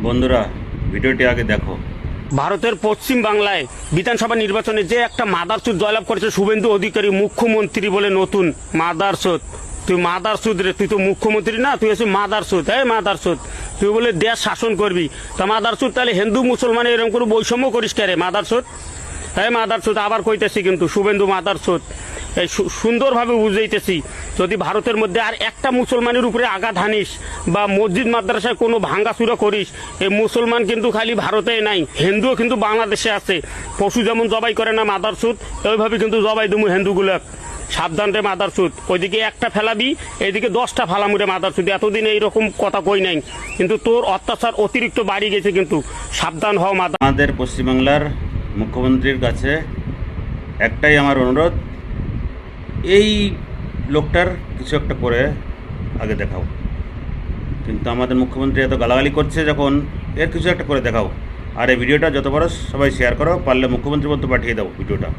বন্ধুরা ভিডিওটি আগে দেখো। ভারতের পশ্চিম বাংলায় বিধানসভা নির্বাচনে যে একটা মাদারচোদ জয়লাভ করেছে শুভেন্দু অধিকারী মুখ্যমন্ত্রী বলে নতুন মাদারচোদ। তুই মাদারচোদ রে, তুই তো মুখ্যমন্ত্রী না, তুই হচ্ছে মাদারচোদ। হ্যাঁ মাদারচোদ, তুই বলে দেশ শাসন করবি তা মাদারচোদ, তাহলে হিন্দু মুসলমানের এরকম করে বৈষম্য করিস কে রে মাদারচোদ? হ্যাঁ মাদারচোদ আবার কইতেছি কিন্তু শুভেন্দু মাদারচোদ। এই সুন্দরভাবে বুঝাইতেছি, যদি ভারতের মধ্যে আর একটা মুসলমানের উপরে আঘাত হানিস বা মসজিদ মাদ্রাসায় কোনো ভাঙ্গাচুরা করিস, এই মুসলমান কিন্তু খালি ভারতেই নাই, হিন্দুও কিন্তু বাংলাদেশে আছে। পশু যেমন জবাই করে না মাদারচোদ, ওইভাবে কিন্তু জবাই দেবো হিন্দুগুলো। সাবধান রে মাদারচোদ, ওইদিকে একটা ফেলাবি এইদিকে 10টা ফালামুরে মাদারচোদ। এতদিন এইরকম কথা কই নাই, কিন্তু তোর অত্যাচার অতিরিক্ত বাড়ি গেছে, কিন্তু সাবধান হও মাদার। আমাদের পশ্চিমবাংলার মুখ্যমন্ত্রীর কাছে একটাই আমার অনুরোধ, এই লোকটার কিছু একটা করে আগে দেখাও। কিন্তু আমাদের মুখ্যমন্ত্রী এত গালাগালি করছে যখন, এর কিছু একটা করে দেখাও। আর এই ভিডিওটা যত বড় সবাই শেয়ার করো, পারলে মুখ্যমন্ত্রী পর্যন্ত পাঠিয়ে দাও ভিডিওটা।